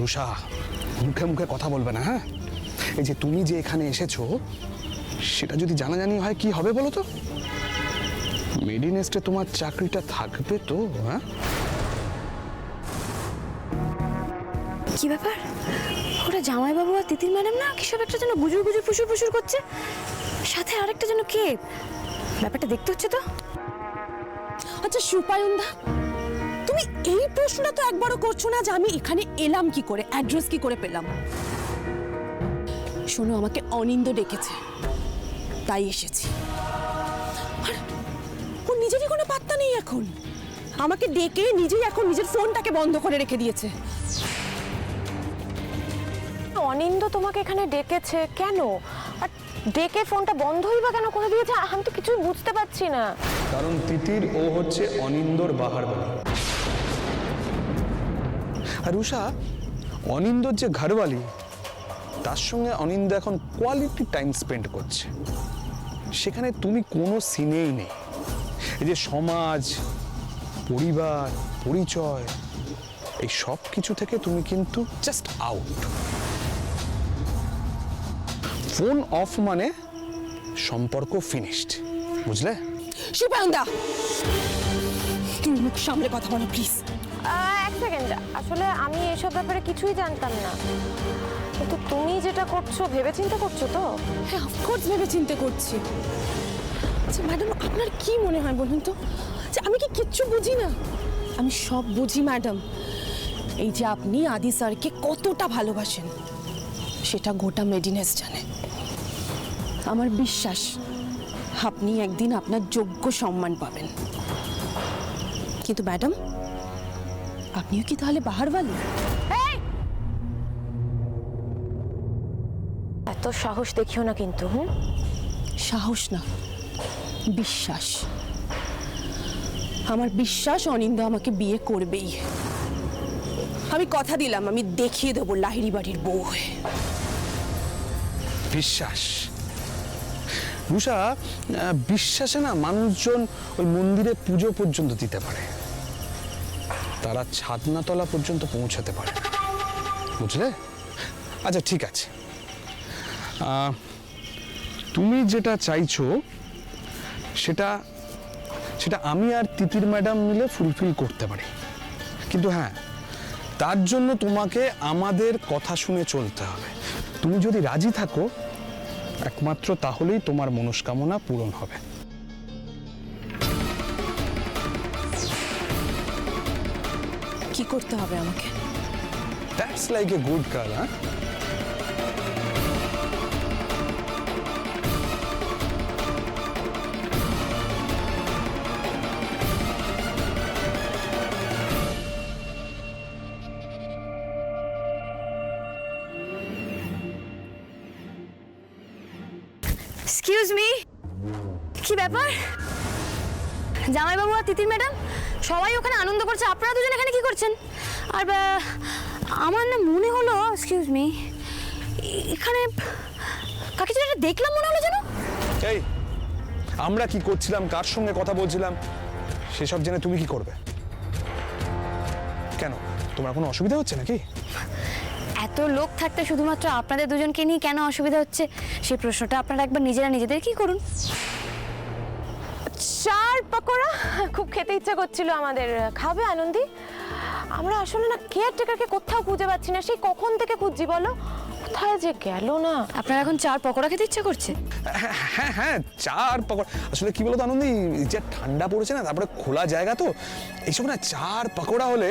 রুষা, মুখে মুখে কথা বলবে না, হ্যাঁ? এই যে তুমি যে এখানে এসেছো, সেটা যদি জানাজানি হয় কি হবে বলো তো? মেডিনেস্টে তোমার চাকরিটা থাকবে তো? হ্যাঁ, কি ব্যাপার? ওরা জামাইবাবু আর তিতির ম্যাডাম না কিসব একটা যেন গুজুর গুজুর ফুসুর ফুসুর করছে, সাথে আরেকটা যেন কে? ব্যাপারটা দেখতে হচ্ছে তো। আচ্ছা সুপায়নদা, তুমি এই প্রশ্নটা তো একবারও করছো না যে আমি এখানে এলাম কি করে, অ্যাড্রেস কি করে পেলাম? শোনো, আমাকে অনিন্দ ডেকেছে, তাই এসেছি। আর ও নিজেরই কোনো পাত্তা নেই এখন। আমাকে ডেকে নিজেই এখন নিজের ফোনটাকে বন্ধ করে রেখে দিয়েছে। অনিন্দ তোমাকে এখানে ডেকেছে কেন? আর ডেকে ফোনটা বন্ধই বা কেন করে দিয়েছে? আমি তো কিছুই বুঝতে পারছি না। কারণ তিতির ও হচ্ছে অনিন্দর বাহারবাড়ি। আর রুষা, অনিন্দর যে ঘরবালি, তার সঙ্গে অনিন্দ এখন কোয়ালিটি টাইম স্পেন্ড করছে। সেখানে তুমি কোনো সিনেই নেই। এই যে সমাজ, পরিবার, পরিচয়, এই সব কিছু থেকে তুমি কিন্তু জাস্ট আউট। ফোন অফ মানে সম্পর্ক ফিনিশড, বুঝলে? সুপায়নদা, তুমি মুখ সামলে কথা বলো প্লিজ। এক সেকেন্ড, আসলে আমি এসব ব্যাপারে কিছুই জানতাম না। কিন্তু তুমি যেটা করছো ভেবেচিন্তে করছো তো? হ্যাঁ, অফকোর্স ভেবে চিন্তে করছি। আচ্ছা ম্যাডাম, আপনার কি মনে হয় বলুন তো, যে আমি কি কিচ্ছু বুঝি না? আমি সব বুঝি ম্যাডাম। এই যে আপনি আদি স্যারকে কতটা ভালোবাসেন, সেটা গোটা মেডিনেস জানে। আমার বিশ্বাস আপনি একদিন আপনার যোগ্য সম্মান পাবেন। কিন্তু ম্যাডাম, আপনিও কি তাহলে বাহারওয়ালি? এত সাহস দেখিও না কিন্তু। সাহস না, বিশ্বাস। আমার বিশ্বাস অনিন্দ আমাকে বিয়ে করবেই। আমি কথা দিলাম, আমি দেখিয়ে দেবো লাহিড়ী বাড়ির বউ হয়ে। বিশ্বাস? রুষা, বিশ্বাসে না মানুষজন ওই মন্দিরে পুজো পর্যন্ত দিতে পারে, তারা ছাদনাতলা পর্যন্ত পৌঁছাতে পারে, বুঝলে? আচ্ছা ঠিক আছে, তুমি যেটা চাইছো সেটা সেটা আমি আর তিতির ম্যাডাম মিলে ফুলফিল করতে পারি। কিন্তু হ্যাঁ, তার জন্য তোমাকে আমাদের কথা শুনে চলতে হবে। তুমি যদি রাজি থাকো, একমাত্র তাহলেই তোমার মনস্কামনা পূরণ হবে। কি করতে হবে আমাকে? That's like a good girl, হ্যাঁ? এক্সকিউজ মি, কি ব্যাপার? জামাইবাবু আর তিতির ম্যাডাম সবাই ওখানে আনন্দ করছে, আপনারা দুজন এখানে কি করছেন? আর আমার না মনে হলো, এক্সকিউজ মি, এখানে কাকে যেন একটা দেখলাম মনে হলো যেন। এই, আমরা কি করছিলাম, কার সঙ্গে কথা বলছিলাম, সেসব জেনে তুমি কি করবে? কেন, তোমার কোনো অসুবিধা হচ্ছে নাকি? এত লোক থাকতে শুধুমাত্র আপনাদের দুজনকে নিয়ে কেন অসুবিধা হচ্ছে, সেই প্রশ্নটা আপনারা একবার নিজেরা নিজেদের কি করুন। চার পকোড়া খুব খেতে ইচ্ছা করছিল আমাদের, খাবে আনন্দি? আমরা আসলে না কেয়ারটেকারকে কোথাও খুঁজে পাচ্ছি না, সেই কখন থেকে খুঁজছি বলো, কোথায় যে গেল না। আপনার এখন চার পকোড়া খেতে ইচ্ছা করছে? হ্যাঁ হ্যাঁ, চার পকোড়া। আসলে কি বলতো আনন্দি, যে ঠান্ডা পড়েছে না, তারপরে খোলা জায়গা তো, এইসব না চার পকোড়া হলে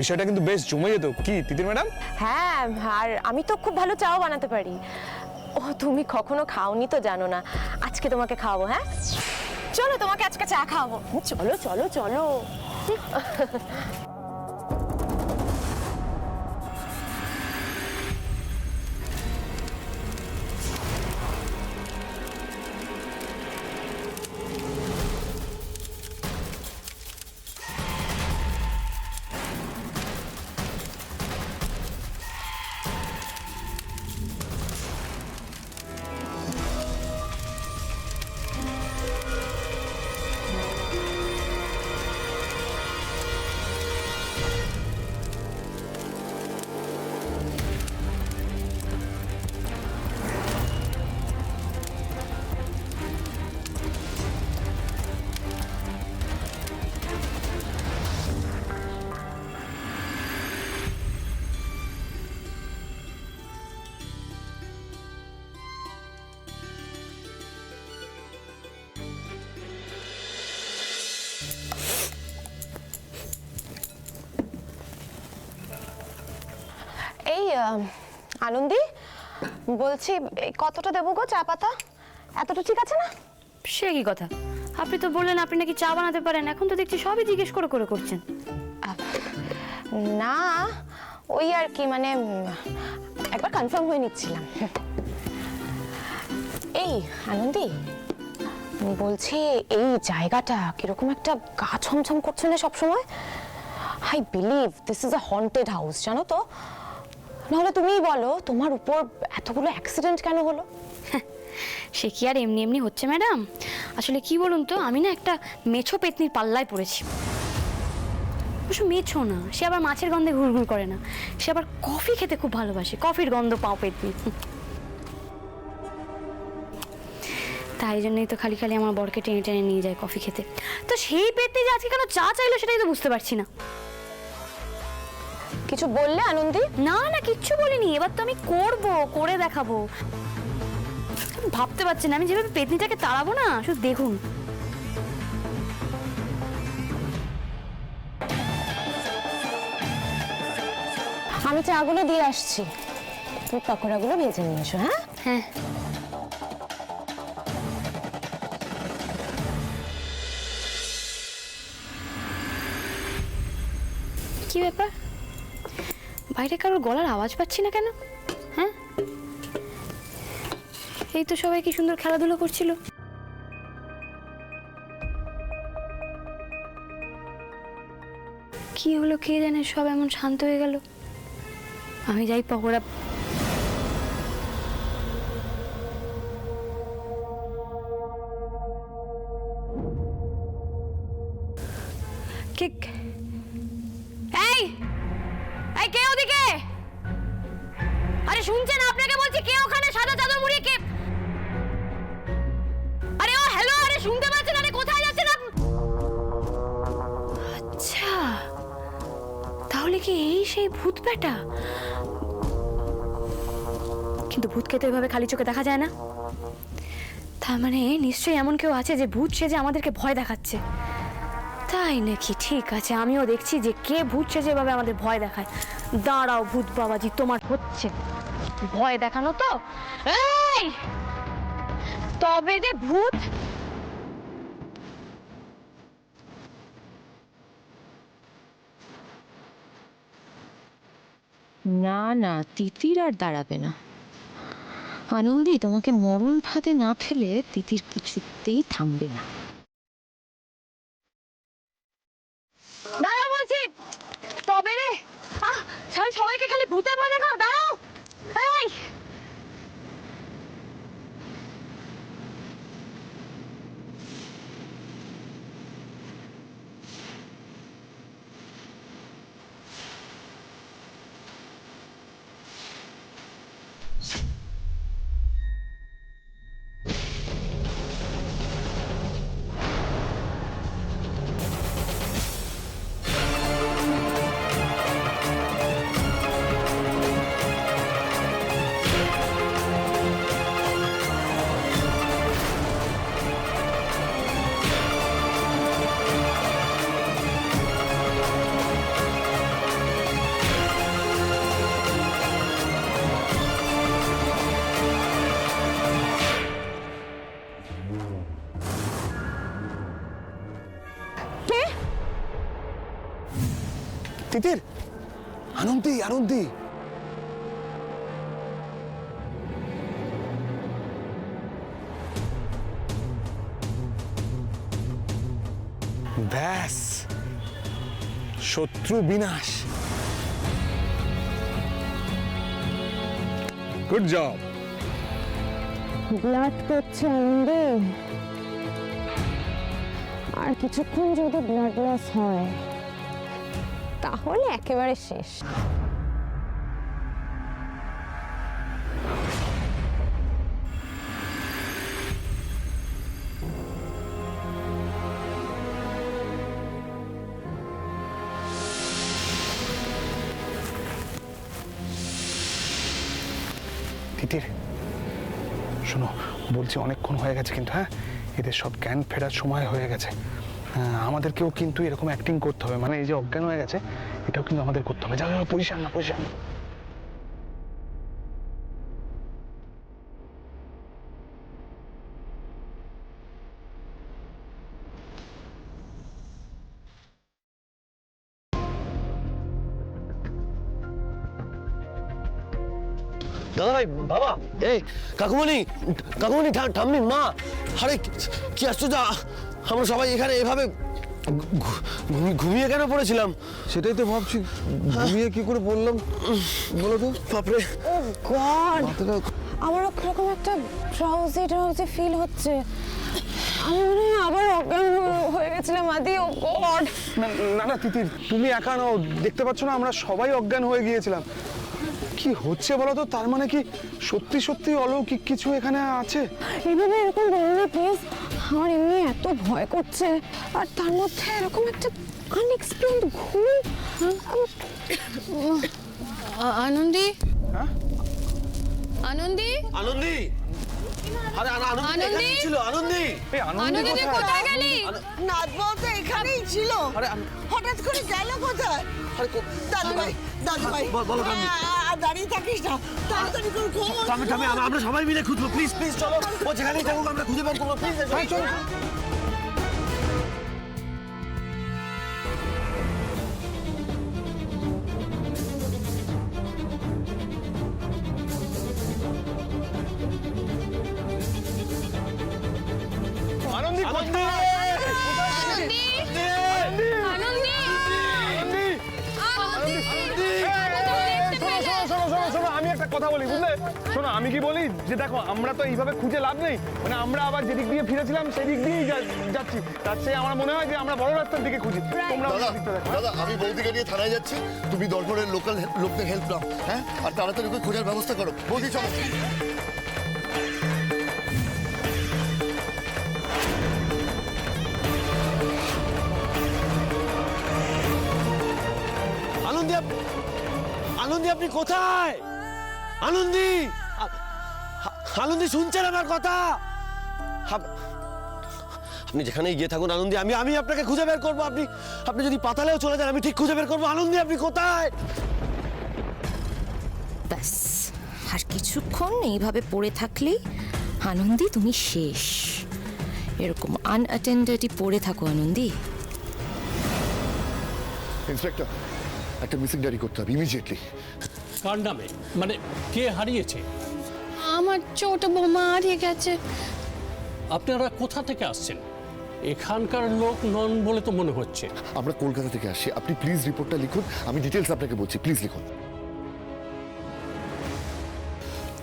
বিষয়টা কিন্তু বেশ জমে যেত, কি তিতির ম্যাডাম? হ্যাঁ, আর আমি তো খুব ভালো চাও বানাতে পারি। ও, তুমি কখনো খাওনি তো জানো না, আজকে তোমাকে খাওয়াবো। হ্যাঁ চলো, তোমাকে আজকে চা খাওয়াবো। চলো চলো চলো। আনন্দি বলছি এই কতটা দেবো গো চা পাতা? এতটা ঠিক আছে না? সে কি কথা, আপনি তো বললেন আপনি নাকি চা বানাতে পারেন, এখন তো দেখছি সবই জিজ্ঞেস করে করে করছেন। না ওই আর কি, মানে একবার কনফার্ম হয়ে নিচ্ছিলাম। এই আনন্দি বলছি এই জায়গাটা কিরকম একটা গা ছমছম করছে না সবসময়। I believe this is a haunted house, জানো তো? নাহলে তুমিই বলো তোমার উপর এতগুলো অ্যাক্সিডেন্ট কেন হলো? সে কি আর এমনি এমনি হচ্ছে ম্যাডাম, আসলে কি বলুন তো, আমি না একটা মেছো পেতনির পাল্লায় পড়েছি। অবশ্য মেছো না, সে আবার মাছের গন্ধে ঘুরঘুর করে না, সে আবার কফি খেতে খুব ভালোবাসে, কফির গন্ধ পাও পেতনি। তাই জন্যই তো খালি খালি আমার বরকে টেনে টেনে নিয়ে যায় কফি খেতে। তো সেই পেতনি যে আজকে কেন চা চাইলো সেটাই তো বুঝতে পারছি না। কিছু বললে আনন্দি? না না কিচ্ছু বলিনি, এবার তো আমি করে দেখাবো। ভাবতে পারছি না আমি যেভাবে পেতনিটাকে তাড়াবো না, শুধু দেখুন। আমি চাগুলো দিয়ে আসছি, তুমি পকোড়াগুলো ভেজে নিয়ে এসো। হ্যাঁ হ্যাঁ কি ব্যাপার, বাইরে কারোর গলার আওয়াজ পাচ্ছি না কেন? হ্যাঁ এই তো সবাই কি সুন্দর খেলাধুলো করছিল। কি হলো কে জানে, সব এমন শান্ত হয়ে গেল। আমি যাই পকোড়া। এই এই কে ওদিকে? আরে শুনছেন, আপনাকে বলছি, কে ওখানে সাদা চাদর মুড়িয়ে কে? আরে ও হ্যালো, আরে শুনতে পাচ্ছেন? আরে কোথায় যাচ্ছেন আপনি? আচ্ছা তাহলে কি এই সেই ভূত বেটা? কিন্তু ভূতকে তো এভাবে খালি চোখে দেখা যায় না, তার মানে নিশ্চয়ই এমন কেউ আছে যে ভূত সেজে আমাদেরকে ভয় দেখাচ্ছে। তাই নাকি? ঠিক আছে, আমিও দেখছি যে কে ভূত সেজে এভাবে আমাদের ভয় দেখায়। দাঁড়াও ভূত বাবাজি, তোমার হচ্ছে ভয় দেখানো তো। এই তবে রে ভূত। না না, তিতির আর দাঁড়াবে না। আনন্দি, তোমাকে মরণ ফাঁদে না ফেলে তিতির কিছুতেই থামবে না। দাঁড়াও বলছি, তবে রে। সবাইকে খালি ভূতের ভয় দেখাও, দাঁড়াও। এই তিতির, আনন্দি আনন্দি, ব্যাস শত্রু বিনাশ। Good job. ব্লাড করছে আনন্দি, আর কিছুক্ষণ যদি ব্লাড লস হয় তাহলে একেবারে শেষ। তিতির শোনো, বলছি অনেকক্ষণ হয়ে গেছে কিন্তু, হ্যাঁ এদের সব জ্ঞান ফেরার সময় হয়ে গেছে। আমাদেরকেও কিন্তু এরকম অ্যাক্টিং করতে হবে, মানে এই যে অজ্ঞান হয়ে গেছে এটাও কিন্তু আমাদের করতে হবে। যাও পজিশন না, পজিশন। দাদা ভাই, বাবা, এই কাকুমণি, কাকুমণি, ঠাম্মি, মা, আরে কি আশ্চর্য, আমরা সবাই এখানে এভাবে ঘুমিয়ে কেন পড়েছিলাম? সেটাই তো ভাবছি, ঘুমিয়ে কি করে বললাম বলো তো। বাপরে, ও গড, আমারও কিরকম একটা ড্রাউজি ড্রাউজি ফিল হচ্ছে। আমি মনে হয় আবার অজ্ঞান হয়ে গেছিলাম আদি। ও গড, না না তিতির, তুমি একা নও, দেখতে পাচ্ছ না আমরা সবাই অজ্ঞান হয়ে গিয়েছিলাম। কি হচ্ছে বলো তো? তার মানে কি সত্যি সত্যি অলৌকিক কিছু এখানে আছে? এইভাবে এরকম বলো না প্লিজ। আমার এমনি এত ভয় করছে, আর তার মধ্যে এরকম একটা আনএক্সপ্লেইনড ঘুম। আনন্দি, হ্যাঁ? আনন্দি, আনন্দি, আরে আনন্দি আনন্দি? এখানে ছিল, আনন্দি, এই আনন্দি তুই কোথায়? কোথায় গেলি? নাথবাবু তো এখানেই ছিল। আরে হঠাৎ করে গেল কোথায়? আরে দাদু ভাই, দাদু ভাই, বলো ঠাম্মি। আর দাঁড়িয়ে থাকিস না, তাড়াতাড়ি করে খোঁজ। ঠাম্মি, আমরা সবাই মিলে খুঁজবো, প্লিজ প্লিজ চলো, ও যেখানেই থাকুক আমরা খুঁজে বের করবো, প্লিজ চলো। আনন্দি কোথায়? আনন্দি, শোনো, আমি একটা কথা বলি, বুঝলে? শোনো, আমি কি বলি যে দেখো, আমরা তো এইভাবে খুঁজে লাভ নেই, মানে আমরা আবার যেদিক দিয়ে ফিরেছিলাম সেদিক দিয়েই যাচ্ছি। তার চেয়ে আমার মনে হয় যে আমরা বড় রাস্তার দিকে খুঁজি, তোমরা দাদা, দিকটা দেখো। দাদা, আমি বৌদিকে নিয়ে থানায় যাচ্ছি, তুমি দরবারের লোকাল লোকদের হেল্প নাও, হ্যাঁ, আর তাড়াতাড়ি করে খোঁজার ব্যবস্থা করো। বৌদি চলো। আনন্দি, আনন্দি আপনি কোথায়? আনন্দি, আনন্দি শুনছেন আমার কথা? আপনি যেখানেই গিয়ে থাকুন আনন্দি, আমি আপনাকে খুঁজে বের করবো। আপনি যদি পাতালেও চলে যান, আমি ঠিক খুঁজে বের করবো। আনন্দি আপনি কোথায়? ব্যাস, আর কিছুক্ষণ এইভাবে পড়ে থাকলেই আনন্দি তুমি শেষ। এরকম আনঅ্যাটেন্ডেডই পড়ে থাকো আনন্দি। ইন্সপেক্টর, একটা মিসিং ডায়েরি করতে হবে ইমিডিয়েটলি। কার নামে? মানে কে হারিয়েছে? আমার ছোট বৌমা হারিয়ে গেছে। আপনারা কোথা থেকে আসছেন? এখানকার লোক নন বলে তো মনে হচ্ছে। আমরা কলকাতা থেকে আসছি, আপনি প্লিজ রিপোর্টটা লিখুন, আমি ডিটেলস আপনাকে বলছি, প্লিজ লিখুন।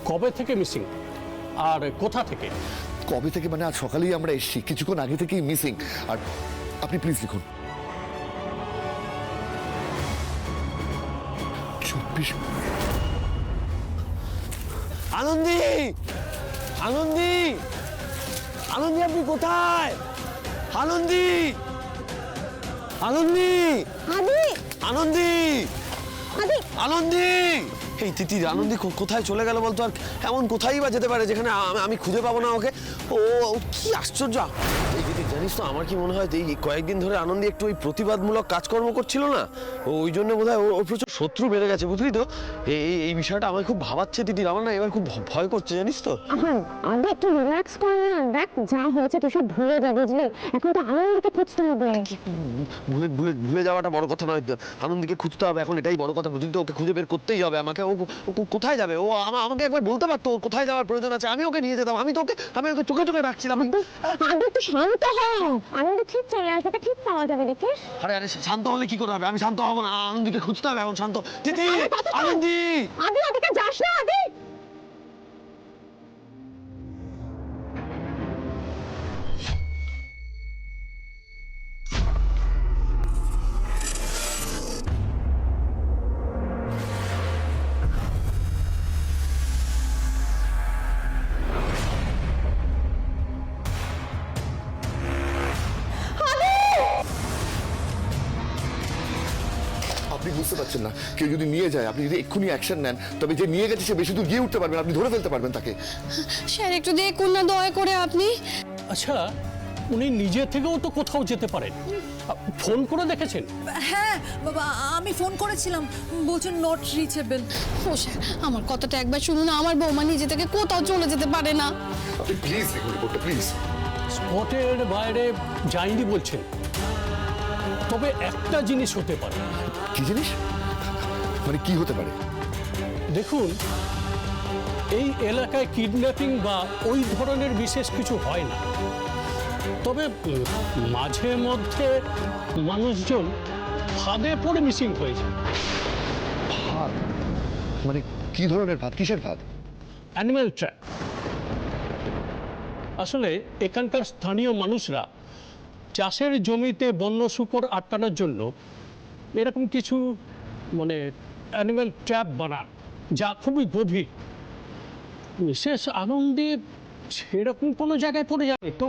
কবে থেকে মিসিং আর কোথা থেকে? কবে থেকে মানে আজ সকালেই আমরা এসেছি, কিছুক্ষণ আগে থেকেই মিসিং। আর আপনি প্লিজ লিখুন। 24। আনন্দি, আনন্দি, আনন্দি আপনি কোথায়? আনন্দি, আনন্দি, আনন্দি, আনন্দি। এই তিতির, আনন্দি কোথায় চলে গেল বলতো? আর এমন কোথায় বা যেতে পারে যেখানে আমি খুঁজে পাবো না ওকে? ও কি আশ্চর্য! এই তিতির, জানিস তো আমার কি মনে হয়, এই কয়েকদিন ধরে আনন্দি একটু ওই প্রতিবাদমূলক কাজকর্ম করছিল না, ওই জন্য বোধহয় ওর প্রচুর শত্রু বেড়ে গেছে, বুঝলি তো? এই বিষয়টা আমার খুব ভাবাচ্ছে তিতির, আমার না এবার খুব ভয় করছে, জানিস তো? আগে একটু রিল্যাক্স করে না, দেখ যা হয়েছে তুই সব ভুলে যা, বুঝলি? এখন তো আনন্দকে খুঁজতে হবে। ভুলে যাওয়াটা বড় কথা নয়, আনন্দকে খুঁজতে হবে এখন, এটাই বড় কথা, বুঝলি তো? ওকে খুঁজে বের করতেই হবে আমাকে। ও কোথায় যাবে? ও আমাকে একবার বলতে পারতো ওর কোথায় যাওয়ার প্রয়োজন আছে, আমি ওকে নিয়ে যেতাম। আমি ওকে চোখে চোখে রাখছিলাম। আগে একটু শান্ত হও, আনন্দ ঠিক চলে আসবে, ঠিক পাওয়া যাবে, দেখিস? আরে শান্ত হলে কি করে হবে? আমি শান্ত হবো না, আনন্দকে খুঁজতে হবে এখন। শান্ত তিতি, আনন্দি। আগে ওদিকে যাস না, আগে। আপনি বুঝতে পারছেন না, কেউ যদি নিয়ে যায়, আপনি যদি এক্ষুনি অ্যাকশন নেন, তবে যে নিয়ে গেছে সে বেশি দূর গিয়ে উঠতে পারবেন, আপনি ধরে ফেলতে পারবেন তাকে। স্যার একটু দেখুন না দয়া করে আপনি। আচ্ছা, উনি নিজে থেকেও তো কোথাও যেতে পারেন, ফোন করে দেখেছেন? হ্যাঁ বাবা, আমি ফোন করেছিলাম, বলছেন নট রিচেবল। ও স্যার, আমার কথাটা একবার শুনুন, আমার বৌমা নিজে থেকে কোথাও চলে যেতে পারে না। আপনি প্লিজ লিখুন রিপোর্টটা, প্লিজ। স্পটের বাইরে যায়নি বলছেন, তবে একটা জিনিস হতে পারে। কি জিনিস? মানে কি হতে পারে? দেখুন, এই এলাকায় কিডন্যাপিং বা ওই ধরনের বিশেষ কিছু হয় না, তবে মাঝে মধ্যে মানুষজন ফাঁদে পড়ে মিসিং হয়ে যায়। ফাঁদ মানে কি ধরনের ফাঁদ, কিসের ফাঁদ? Animal trap. আসলে এখানকার স্থানীয় মানুষরা চাষের জমিতে বন্য শূকর আটকানোর জন্য এরকম কিছু মানে অ্যানিম্যাল ট্র্যাপ বানান, যা খুবই গভীর। বিশেষ আনন্দে সেরকম কোনো জায়গায় পড়ে যাবে তো।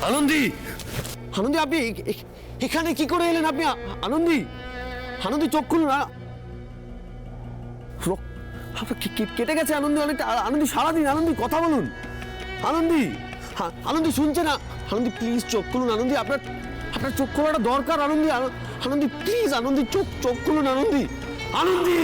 আনন্দী, আনন্দী আপনি এখানে কি করে এলেন আপনি? আনন্দী, আনন্দী চোখ খুলুন। কেটে গেছে আনন্দী অনেকটা। আনন্দী সারাদিন, আনন্দী কথা বলুন। আনন্দী, আনন্দী শুনছে না। আনন্দী প্লিজ চোখ খুলুন। আনন্দী আপনার চোখ খোলাটা দরকার। আনন্দী, আনন্দী প্লিজ, আনন্দী চোখ খুলুন। আনন্দী, আনন্দী।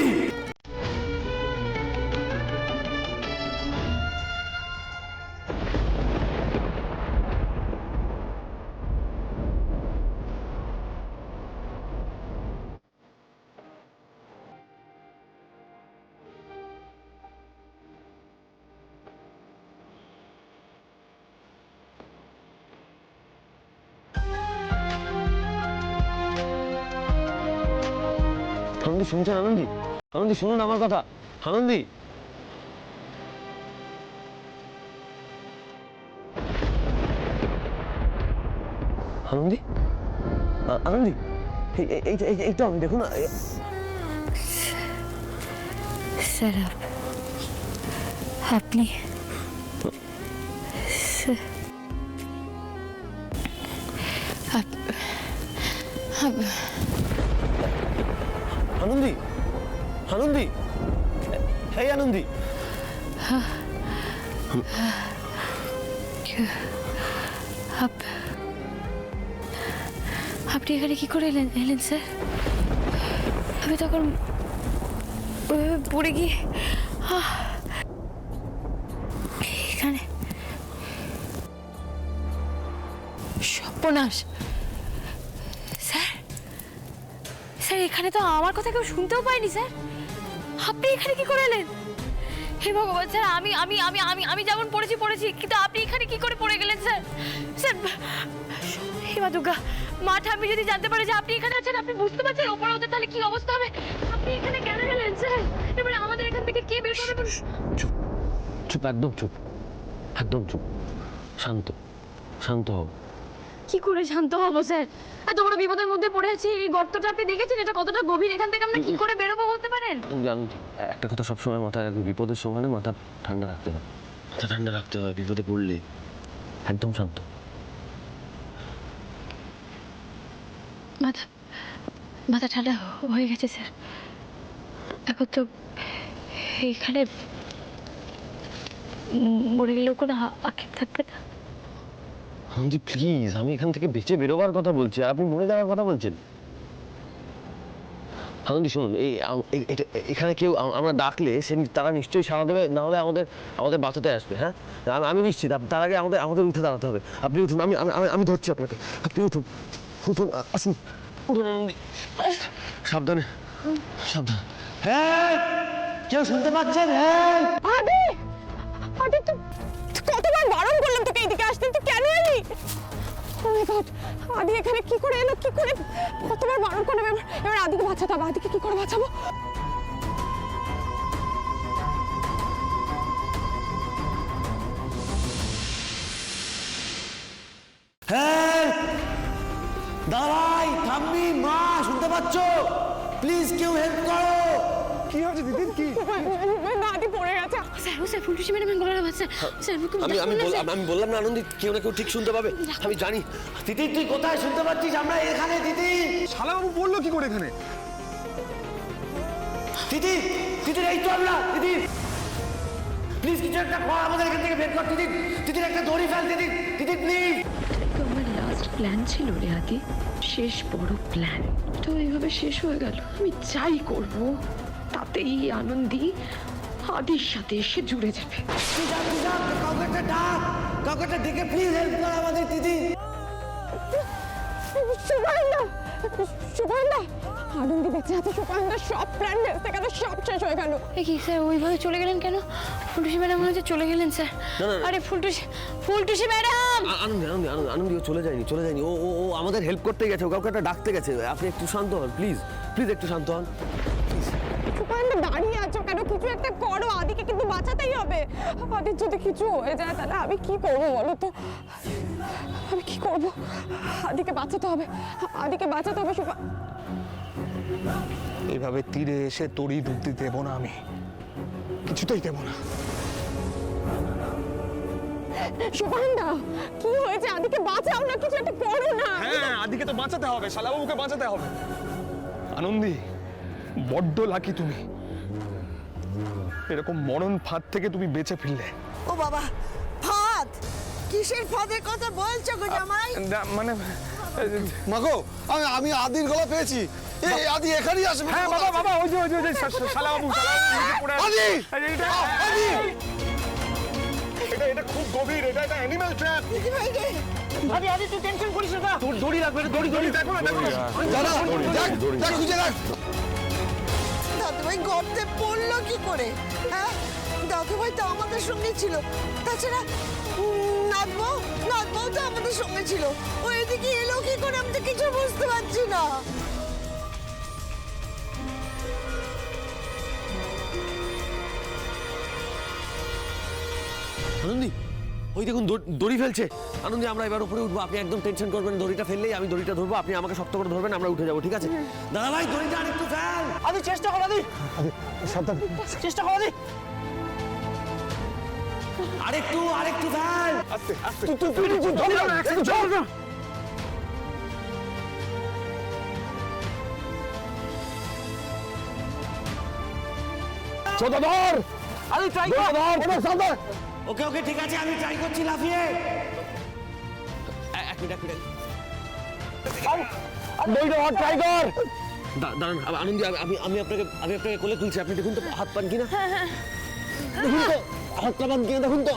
আনন্দী শুনছেন? আনন্দী, আনন্দী শুনুন আমার কথা। আনন্দী, আনন্দী, আনন্দী এইটা আমি দেখুন। স্যার আপনি আনন্দী, আনন্দী, এই আনন্দী, আপনি এখানে কি করে এলেন স্যার? আমি তখন পড়ে গিয়ে এখানে সর্বনাশ। স্যার, স্যার এখানে তো আমার কথা কেউ শুনতেও পায়নি স্যার। আপনি এখানে কি করে এলেন? হে ভগবান স্যার, আমি আমি আমি আমি আমি যেমন পড়েছি কিন্তু আপনি এখানে কি করে পড়ে গেলেন স্যার? স্যার হে মা দুর্গা, মা ঠাম্মি যদি জানতে পারে যে আপনি এখানে আছেন, আপনি বুঝতে পারছেন ওপরে ওদের তাহলে কি অবস্থা হবে? আপনি এখানে কেন গেলেন স্যার? এবারে আমাদের এখান থেকে কে বের করবে? চুপ চুপ, একদম চুপ, একদম চুপ, শান্ত, শান্ত হও। কি করে শান্ত হবো স্যার? এত বড় বিপদের মধ্যে পড়ে আছি। এই গর্তটা আপনি দেখেছেন এটা কতটা গভীর? এখান থেকে আমরা কি করে বেরোবো বলতে পারেন? জানো একটা কথা সবসময় মাথায় রাখবে, বিপদের সময় মাথা ঠান্ডা রাখতে হয়। মাথা ঠান্ডা রাখতে হয় বিপদে পড়লে। একদম শান্ত। মাথা ঠান্ডা হয়ে গেছে স্যার। এখন তো এইখানে মরে গেলেও কোনো আক্ষেপ থাকবে না। আনন্দী প্লিজ, আমি এখান থেকে বেঁচে বেরোবার কথা বলছি, আর আপনি মরে যাওয়ার কথা বলছেন। আনন্দী শুনুন, এখানে কেউ আমরা ডাকলে তারা নিশ্চয়ই সাড়া দেবে, না হলে আমাদের বাঁচাতে আসবে। হ্যাঁ, আমি নিশ্চিত। তার আগে আমাদের উঠে দাঁড়াতে হবে। আপনি উঠুন, আমি ধরছি আপনাকে। আপনি উঠুন, উঠুন, আসুন, উঠুন আনন্দী, সাবধানে, সাবধানে। হ্যাঁ, কেউ শুনতে পাচ্ছেন? হ্যাঁ আদি, আদি তুই কতবার বারণ করলাম তোকে এইদিকে আসতে, তুই কেন এলি? ও মাই গড, আদি এখানে কি করে এলো? কি করে? কতবার বারণ করলাম। এবার আদিকে বাঁচাতে হবে। আদিকে কি করে বাঁচাবো? হেল্প! দাঁড়াই, থাম্মি, মা, শুনতে পাচ্ছ? প্লিজ কেউ হেল্প করো। কি হয়েছে দিদির কি? আদি পড়ে গেছে। স্যার ও স্যার ফুলটুসি ম্যাডামের গলার আওয়াজ স্যার স্যার আমি বললাম না আনন্দি, কেউ না কেউ ঠিক শুনতে পাবে, আমি জানি। তিতির তুই কোথায় শুনতে পাচ্ছিস? আমরা এখানে। তিতির, শালাবাবু বললো কি করে এখানে? তিতির, তিতির, এই তো আমরা। তিতির, প্লিজ কিছু একটা কর, আমাদের এখান থেকে বের কর। তিতির, তিতির একটা দড়ি ফেল। Titir, Titir please. তো আমার লাস্ট প্ল্যান ছিল রে আদি, শেষ বড় প্ল্যান, তো এইভাবে শেষ হয়ে গেল। আমি যাই করব তাতেই আনন্দি আদির সাথে এসে জুড়ে যাবে। তুই যা, কাউকে একটা ডাক, কাউকে একটা ডেকে প্লিজ হেল্প কর আমাদের। তিতির, সুপারদা, আনন্দি বেঁচে আছে। সুপারদা, সব প্ল্যান ভেস্তে গেল, সব শেষ হয়ে গেল। কি স্যার ওইভাবে চলে গেলেন কেন? ফুলটুসি ম্যাডাম মনে হচ্ছে চলে গেলেন স্যার। আরে ফুলটুসি ম্যাডাম! আনন্দি ও চলে যায়নি, চলে যায়নি। ও ও ও আমাদের হেল্প করতে গেছে, ও কাউকে একটা ডাকতে গেছে। আপনি একটু শান্ত হন প্লিজ, প্লিজ একটু শান্ত হন। সুপারদা, দাঁড়িয়ে আছো কেন? কিছু একটা করো, আদিকে কিন্তু বাঁচাতেই হবে। আদির যদি কিছু হয়ে যায় তাহলে আমি কি করবো বলো তো? আমি কি করবো? আদিকে বাঁচাতে হবে, আদিকে বাঁচাতে হবে। এইভাবে তীরে এসে তড়ি ডুবতে দেবো না আমি, কিছুতেই দেবো না। সুপারদা, কি হয়েছে? আদিকে বাঁচাও না, কিছু একটা করো না। হ্যাঁ, আদিকে তো বাঁচাতে হবে, শালাবাবুকে বাঁচাতে হবে। আনন্দি, বড্ড লাকি তুমি, এরকম মরণ ফাঁদ থেকে তুমি বেঁচে ফিরলে। ও বাবা, ফাঁদ? কিসের ফাঁদের কথা বলছো গো জামাই? মানে মাগো, আমি আদির গলা পেয়েছি। এই আদি এখানেই আসবে। হ্যাঁ বাবা, ওই যে শালাবাবু আদি! আদি! এটা খুব গভীর, এটা অ্যানিমাল ট্র্যাপ। আদি তুই টেনশন করিস না। দড়ি রাখবে, দড়ি দেখো না। দাদা, দেখ খুঁজে দেখ। দাদুভাই গর্তে পড়লো কি করে? হ্যাঁ, দাদুভাই তো আমাদের সঙ্গে ছিল। তাছাড়া নাথবাবু তো আমাদের সঙ্গে ছিল। ও এদিকে এলো কি করে আমি তো কিছু বুঝতে পারছি না। আনন্দি, ওই দেখুন দড়ি ফেলছে। আনন্দি, আমরা এবার উপরে উঠবো, আপনি একদম টেনশন করবেন। দড়িটা ফেললেই আমি দড়িটা ধরবো, আপনি আমাকে শক্ত করে ধরবেন, আমরা উঠে যাবো, ঠিক আছে? দাদা ভাই, দড়িটা আরেকটু ফেল। আদি চেষ্টা কর, আদি সাবধান। চেষ্টা কর, আদি। আরেকটু ফেল। আস্তে আস্তে। চোদাধর, আদি ট্রাই কর। ওকে ঠিক আছে, আমি ট্রাই করছি লাফিয়ে। এক মিনিট। ট্রাই কর। দাঁড়ান আনন্দি, আমি আপনাকে কোলে তুলছি, আপনি দেখুন তো হাত পান কিনা। দেখুন তো হাতটা পান কিনা, দেখুন তো।